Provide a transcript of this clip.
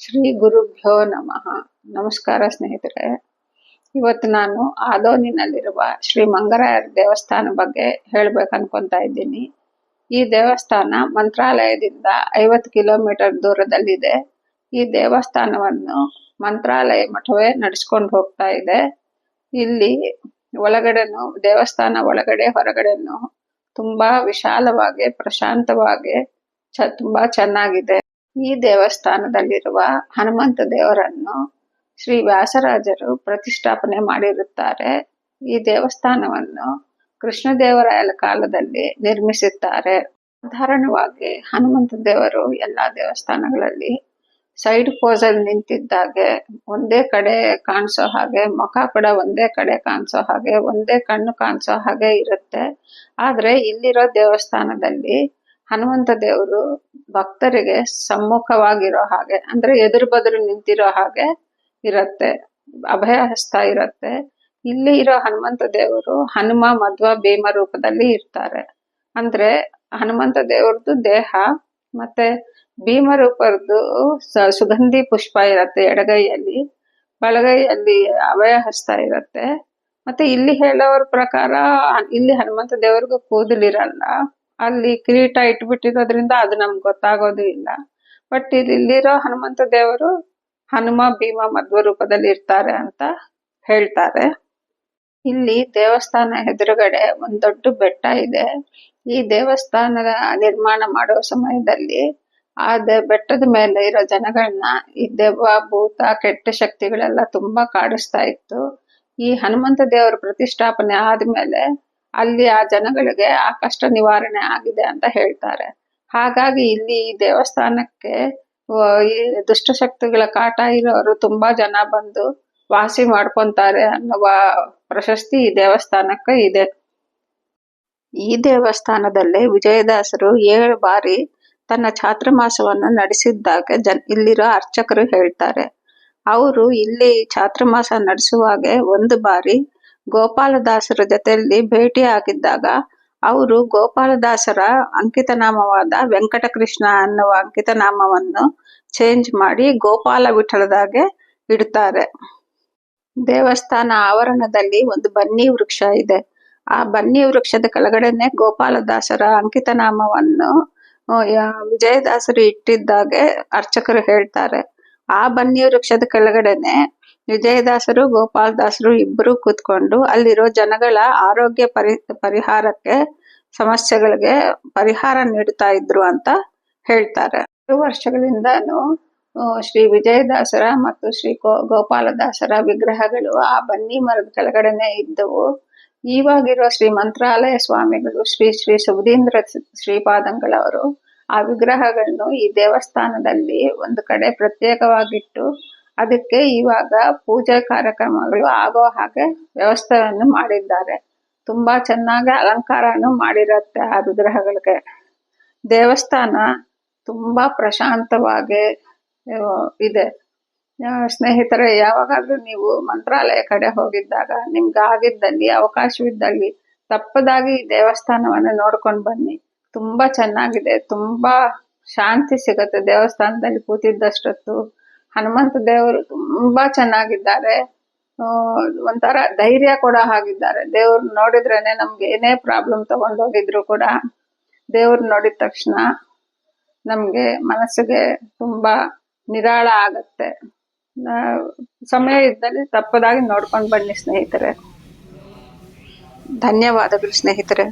ಶ್ರೀ ಗುರುಭ್ಯೋ ನಮಃ. ನಮಸ್ಕಾರ ಸ್ನೇಹಿತರೆ. ಇವತ್ತು ನಾನು ಆದೋನಿನಲ್ಲಿರುವ ಶ್ರೀ ಮಂಗರಾಯರ ದೇವಸ್ಥಾನ ಬಗ್ಗೆ ಹೇಳ್ಬೇಕು ಅನ್ಕೊಂತಾ ಇದ್ದೀನಿ. ಈ ದೇವಸ್ಥಾನ ಮಂತ್ರಾಲಯದಿಂದ 50 ಕಿಲೋಮೀಟರ್ ದೂರದಲ್ಲಿದೆ. ಈ ದೇವಸ್ಥಾನವನ್ನು ಮಂತ್ರಾಲಯ ಮಠವೇ ನಡೆಸ್ಕೊಂಡು ಹೋಗ್ತಾ ಇದೆ. ಇಲ್ಲಿ ಒಳಗಡೆನು ದೇವಸ್ಥಾನ ಒಳಗಡೆ ಹೊರಗಡೆನು ತುಂಬಾ ವಿಶಾಲವಾಗಿ ಪ್ರಶಾಂತವಾಗಿ ತುಂಬಾ ಚೆನ್ನಾಗಿದೆ. ಈ ದೇವಸ್ಥಾನದಲ್ಲಿರುವ ಹನುಮಂತ ದೇವರನ್ನು ಶ್ರೀ ವ್ಯಾಸರಾಜರು ಪ್ರತಿಷ್ಠಾಪನೆ ಮಾಡಿರುತ್ತಾರೆ. ಈ ದೇವಸ್ಥಾನವನ್ನು ಕೃಷ್ಣದೇವರಾಯನ ಕಾಲದಲ್ಲಿ ನಿರ್ಮಿಸಿದ್ದಾರೆ. ಸಾಧಾರಣವಾಗಿ ಹನುಮಂತ ದೇವರು ಎಲ್ಲಾ ದೇವಸ್ಥಾನಗಳಲ್ಲಿ ಸೈಡ್ ಪೋಸ್ ಅಲ್ಲಿ ನಿಂತಿದ್ದಾಗೆ, ಒಂದೇ ಕಡೆ ಕಾಣಿಸೋ ಹಾಗೆ, ಮುಖ ಕೂಡ ಒಂದೇ ಕಡೆ ಕಾಣಿಸೋ ಹಾಗೆ, ಒಂದೇ ಕಣ್ಣು ಕಾಣಿಸೋ ಹಾಗೆ ಇರುತ್ತೆ. ಆದ್ರೆ ಇಲ್ಲಿರೋ ದೇವಸ್ಥಾನದಲ್ಲಿ ಹನುಮಂತ ದೇವರು ಭಕ್ತರಿಗೆ ಸಮ್ಮುಖವಾಗಿರೋ ಹಾಗೆ, ಅಂದ್ರೆ ಎದುರು ಬದುರು ನಿಂತಿರೋ ಹಾಗೆ ಇರತ್ತೆ, ಅಭಯ ಹಸ್ತ ಇರತ್ತೆ. ಇಲ್ಲಿ ಇರೋ ಹನುಮಂತ ದೇವರು ಹನುಮ ಮಧ್ವ ಭೀಮ ರೂಪದಲ್ಲಿ ಇರ್ತಾರೆ. ಅಂದ್ರೆ ಹನುಮಂತ ದೇವ್ರದ್ದು ದೇಹ ಮತ್ತೆ ಭೀಮ ರೂಪದ್ದು ಸುಗಂಧಿ ಪುಷ್ಪ ಇರತ್ತೆ ಎಡಗೈಯಲ್ಲಿ, ಬಲಗೈಯಲ್ಲಿ ಅಭಯ ಹಸ್ತ ಇರತ್ತೆ. ಮತ್ತೆ ಇಲ್ಲಿ ಹೇಳೋರ ಪ್ರಕಾರ ಇಲ್ಲಿ ಹನುಮಂತ ದೇವ್ರಿಗೂ ಕೂದಲಿರಲ್ಲ, ಅಲ್ಲಿ ಕಿರೀಟ ಇಟ್ಬಿಟ್ಟಿರೋದ್ರಿಂದ ಅದು ನಮ್ಗೆ ಗೊತ್ತಾಗೋದು ಇಲ್ಲ. ಬಟ್ ಇಲ್ಲಿರೋ ಹನುಮಂತ ದೇವರು ಹನುಮ ಭೀಮ ಮಧ್ವ ರೂಪದಲ್ಲಿ ಇರ್ತಾರೆ ಅಂತ ಹೇಳ್ತಾರೆ. ಇಲ್ಲಿ ದೇವಸ್ಥಾನ ಎದುರುಗಡೆ ಒಂದ್ ದೊಡ್ಡ ಬೆಟ್ಟ ಇದೆ. ಈ ದೇವಸ್ಥಾನದ ನಿರ್ಮಾಣ ಮಾಡೋ ಸಮಯದಲ್ಲಿ ಆ ಬೆಟ್ಟದ ಮೇಲೆ ಇರೋ ಜನಗಳನ್ನ ಈ ದೆವ್ವ ಭೂತ ಕೆಟ್ಟ ಶಕ್ತಿಗಳೆಲ್ಲ ತುಂಬಾ ಕಾಡಿಸ್ತಾ ಇತ್ತು. ಈ ಹನುಮಂತ ದೇವರ ಪ್ರತಿಷ್ಠಾಪನೆ ಆದ್ಮೇಲೆ ಅಲ್ಲಿ ಆ ಜನಗಳಿಗೆ ಆ ಕಷ್ಟ ನಿವಾರಣೆ ಆಗಿದೆ ಅಂತ ಹೇಳ್ತಾರೆ. ಹಾಗಾಗಿ ಇಲ್ಲಿ ಈ ದೇವಸ್ಥಾನಕ್ಕೆ ಈ ದುಷ್ಟಶಕ್ತಿಗಳ ಕಾಟ ಇರೋರು ತುಂಬಾ ಜನ ಬಂದು ವಾಸಿ ಮಾಡ್ಕೊಂತಾರೆ ಅನ್ನುವ ಪ್ರಶಸ್ತಿ ಈ ದೇವಸ್ಥಾನಕ್ಕೆ ಇದೆ. ಈ ದೇವಸ್ಥಾನದಲ್ಲಿ ವಿಜಯದಾಸರು 7 ಬಾರಿ ತನ್ನ ಚಾತುರ್ಮಾಸವನ್ನು ನಡೆಸಿದ್ದಾಗ ಇಲ್ಲಿರೋ ಅರ್ಚಕರು ಹೇಳ್ತಾರೆ. ಅವರು ಇಲ್ಲಿ ಚಾತುರ್ಮಾಸ ನಡೆಸುವಾಗ ಒಂದು ಬಾರಿ ಗೋಪಾಲದಾಸರ ಜೊತೆಯಲ್ಲಿ ಭೇಟಿ ಆಗಿದ್ದಾಗ ಅವರು ಗೋಪಾಲದಾಸರ ಅಂಕಿತನಾಮವಾದ ವೆಂಕಟಕೃಷ್ಣ ಅನ್ನುವ ಅಂಕಿತನಾಮವನ್ನು ಚೇಂಜ್ ಮಾಡಿ ಗೋಪಾಲ ವಿಠಲದಾಗೆ ಇಡ್ತಾರೆ. ದೇವಸ್ಥಾನ ಆವರಣದಲ್ಲಿ ಒಂದು ಬನ್ನಿ ವೃಕ್ಷ ಇದೆ. ಆ ಬನ್ನಿ ವೃಕ್ಷದ ಕೆಳಗಡೆನೆ ಗೋಪಾಲದಾಸರ ಅಂಕಿತನಾಮವನ್ನು ವಿಜಯದಾಸರು ಇಟ್ಟಿದ್ದಾಗೆ ಅರ್ಚಕರು ಹೇಳ್ತಾರೆ. ಆ ಬನ್ನಿ ವೃಕ್ಷದ ಕೆಳಗಡೆನೆ ವಿಜಯದಾಸರು ಗೋಪಾಲದಾಸರು ಇಬ್ಬರು ಕೂತ್ಕೊಂಡು ಅಲ್ಲಿರೋ ಜನಗಳ ಆರೋಗ್ಯ ಪರಿಹಾರಕ್ಕೆ ಸಮಸ್ಯೆಗಳಿಗೆ ಪರಿಹಾರ ನೀಡುತ್ತಾ ಇದ್ರು ಅಂತ ಹೇಳ್ತಾರೆ. ವರ್ಷಗಳಿಂದಾನು ಶ್ರೀ ವಿಜಯದಾಸರ ಮತ್ತು ಶ್ರೀ ಗೋಪಾಲದಾಸರ ವಿಗ್ರಹಗಳು ಆ ಬನ್ನಿ ಮರದ ಕೆಳಗಡೆನೆ ಇದ್ದವು. ಇವಾಗಿರೋ ಶ್ರೀ ಮಂತ್ರಾಲಯ ಸ್ವಾಮಿಗಳು ಶ್ರೀ ಶ್ರೀ ಸುಬುಧೀಂದ್ರ ಶ್ರೀಪಾದಂಗಳವರು ಆ ವಿಗ್ರಹಗಳನ್ನು ಈ ದೇವಸ್ಥಾನದಲ್ಲಿ ಒಂದು ಕಡೆ ಪ್ರತ್ಯೇಕವಾಗಿಟ್ಟು ಅದಕ್ಕೆ ಇವಾಗ ಪೂಜೆ ಕಾರ್ಯಕ್ರಮಗಳು ಆಗೋ ಹಾಗೆ ವ್ಯವಸ್ಥೆಯನ್ನು ಮಾಡಿದ್ದಾರೆ. ತುಂಬಾ ಚೆನ್ನಾಗಿ ಅಲಂಕಾರನು ಮಾಡಿರತ್ತೆ ಆ ವಿಗ್ರಹಗಳಿಗೆ. ದೇವಸ್ಥಾನ ತುಂಬಾ ಪ್ರಶಾಂತವಾಗಿ ಇದೆ. ಸ್ನೇಹಿತರೆ, ಯಾವಾಗಾದ್ರೂ ನೀವು ಮಂತ್ರಾಲಯ ಕಡೆ ಹೋಗಿದ್ದಾಗ ನಿಮ್ಗೆ ಆಗಿದ್ದಲ್ಲಿ ಅವಕಾಶವಿದ್ದಲ್ಲಿ ತಪ್ಪದಾಗಿ ಈ ದೇವಸ್ಥಾನವನ್ನು ನೋಡ್ಕೊಂಡು ಬನ್ನಿ. ತುಂಬಾ ಚೆನ್ನಾಗಿದೆ, ತುಂಬಾ ಶಾಂತಿ ಸಿಗತ್ತೆ ದೇವಸ್ಥಾನದಲ್ಲಿ ಕೂತಿದ್ದಷ್ಟೊತ್ತು. ಹನುಮಂತ ದೇವರು ತುಂಬಾ ಚೆನ್ನಾಗಿದ್ದಾರೆ, ಒಂಥರ ಧೈರ್ಯ ಕೂಡ ಆಗಿದ್ದಾರೆ. ದೇವ್ರು ನೋಡಿದ್ರೇನೆ ನಮ್ಗೆ ಏನೇ ಪ್ರಾಬ್ಲಮ್ ತಗೊಂಡೋಗಿದ್ರು ಕೂಡ ದೇವ್ರು ನೋಡಿದ ತಕ್ಷಣ ನಮ್ಗೆ ಮನಸ್ಸಿಗೆ ತುಂಬಾ ನಿರಾಳ ಆಗತ್ತೆ. ಸಮಯ ಇದ್ದಲ್ಲಿ ತಪ್ಪದಾಗಿ ನೋಡ್ಕೊಂಡು ಬನ್ನಿ ಸ್ನೇಹಿತರೆ. ಧನ್ಯವಾದಗಳು ಸ್ನೇಹಿತರೆ.